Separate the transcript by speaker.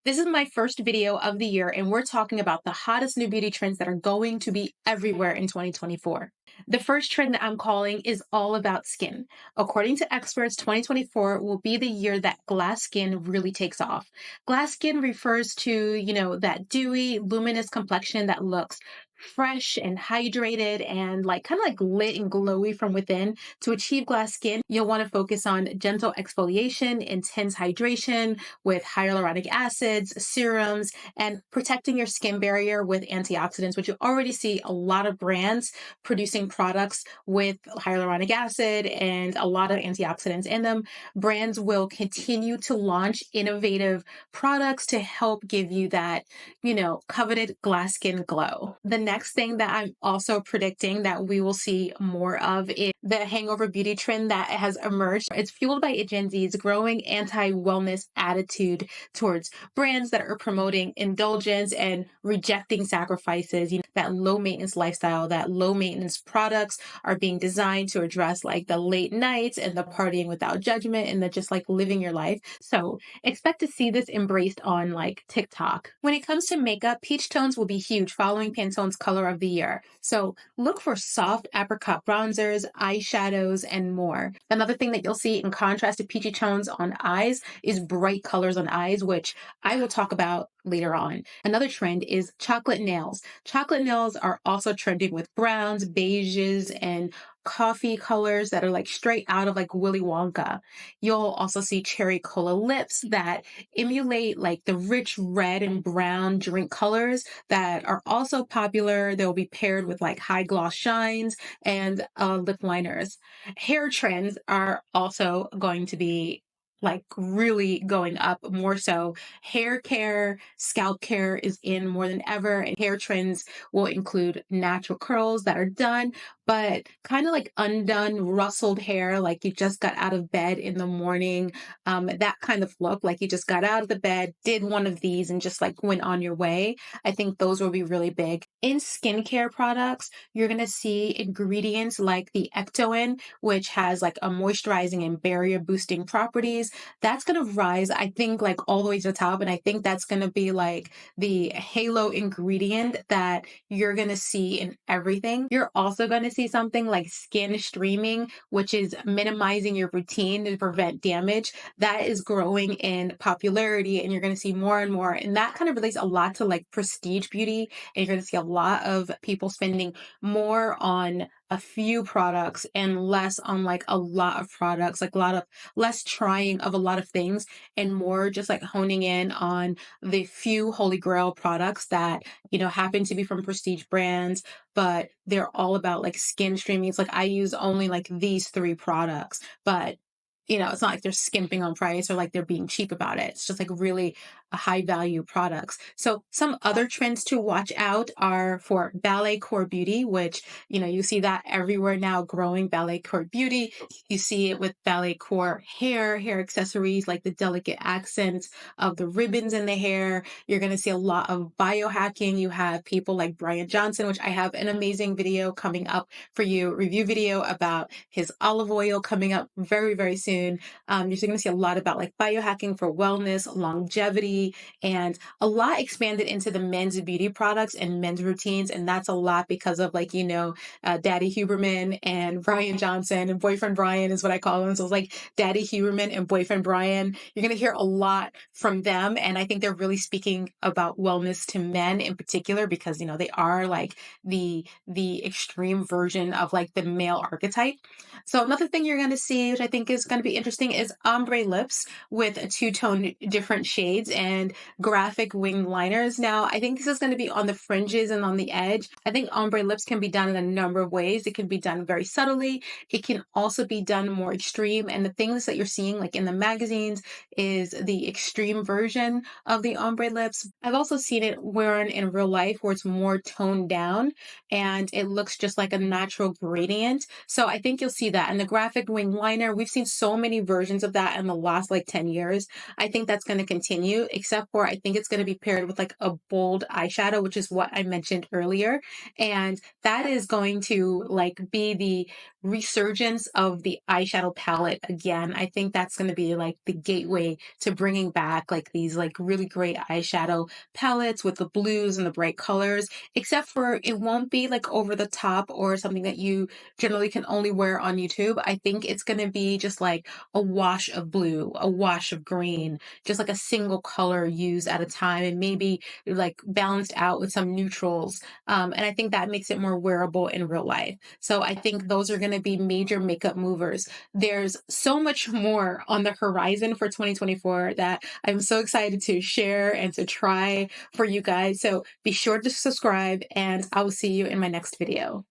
Speaker 1: This is my first video of the year, and we're talking about the hottest new beauty trends that are going to be everywhere in 2024. The first trend that I'm calling is all about skin. According to experts, 2024 will be the year that glass skin really takes off. Glass skin refers to, that dewy, luminous complexion that looks fresh and hydrated and like kind of like lit and glowy from within. To achieve glass skin, you'll want to focus on gentle exfoliation, intense hydration, with hyaluronic acids, serums, and protecting your skin barrier with antioxidants, which you already see a lot of brands producing products with hyaluronic acid and a lot of antioxidants in them. Brands will continue to launch innovative products to help give you that, coveted glass skin glow. The next thing that I'm also predicting that we will see more of is the hangover beauty trend that has emerged. It's fueled by Gen Z's growing anti-wellness attitude towards brands that are promoting indulgence and rejecting sacrifices. That low maintenance lifestyle, that low maintenance products are being designed to address like the late nights and the partying without judgment and the just like living your life. So expect to see this embraced on like TikTok. When it comes to makeup, peach tones will be huge following Pantone's color of the year. So look for soft apricot bronzers, eyeshadows, and more. Another thing that you'll see in contrast to peachy tones on eyes is bright colors on eyes, which I will talk about later on. Another trend is chocolate nails. Chocolate nails are also trending with browns, beiges, and coffee colors that are like straight out of like Willy Wonka. You'll also see cherry cola lips that emulate like the rich red and brown drink colors that are also popular. They'll be paired with like high gloss shines and lip liners. Hair trends are also going to be like really going up more so. Hair care, scalp care is in more than ever, and hair trends will include natural curls that are done, but kind of like undone, rustled hair, like you just got out of bed in the morning. That kind of look, like you just got out of the bed, did one of these, and just like went on your way. I think those will be really big. In skincare products, you're going to see ingredients like the Ectoin, which has like a moisturizing and barrier boosting properties. That's going to rise, I think, like all the way to the top. And I think that's going to be like the halo ingredient that you're going to see in everything. You're also going to see something like skin streaming, which is minimizing your routine to prevent damage. That is growing in popularity, and you're going to see more and more. And that kind of relates a lot to like prestige beauty. And you're going to see a lot of people spending more on a few products and less on like a lot of products, like a lot of less trying of a lot of things and more just like honing in on the few holy grail products that, happen to be from prestige brands, but they're all about like skin streaming. It's like I use only like these three products, but it's not like they're skimping on price or like they're being cheap about it. It's just like really high value products. So some other trends to watch out are for ballet core beauty, which, you see that everywhere now, growing ballet core beauty. You see it with ballet core hair accessories, like the delicate accents of the ribbons in the hair. You're going to see a lot of biohacking. You have people like Brian Johnson, which I have an amazing video coming up for you, review video about his olive oil coming up very, very soon. You're going to see a lot about like biohacking for wellness, longevity, and a lot expanded into the men's beauty products and men's routines. And that's a lot because of like, Daddy Huberman and Brian Johnson, and Boyfriend Brian is what I call him. So it's like Daddy Huberman and Boyfriend Brian. You're going to hear a lot from them. And I think they're really speaking about wellness to men in particular, because, they are like the extreme version of like the male archetype. So another thing you're going to see, which I think is going to be interesting, is ombre lips with a two-tone different shades and graphic winged liners. Now, I think this is going to be on the fringes and on the edge. I think ombre lips can be done in a number of ways. It can be done very subtly. It can also be done more extreme. And the things that you're seeing like in the magazines is the extreme version of the ombre lips. I've also seen it worn in real life where it's more toned down and it looks just like a natural gradient. So I think you'll see that. And the graphic wing liner, we've seen so so many versions of that in the last like 10 years. I think that's going to continue, except for I think it's going to be paired with like a bold eyeshadow, which is what I mentioned earlier. And that is going to like be the resurgence of the eyeshadow palette again. I think that's going to be like the gateway to bringing back like these like really great eyeshadow palettes with the blues and the bright colors, except for it won't be like over the top or something that you generally can only wear on YouTube. I think it's going to be just like a wash of blue, a wash of green, just like a single color used at a time, and maybe like balanced out with some neutrals. And I think that makes it more wearable in real life. So I think those are going to be major makeup movers. There's so much more on the horizon for 2024 that I'm so excited to share and to try for you guys. So be sure to subscribe, and I will see you in my next video.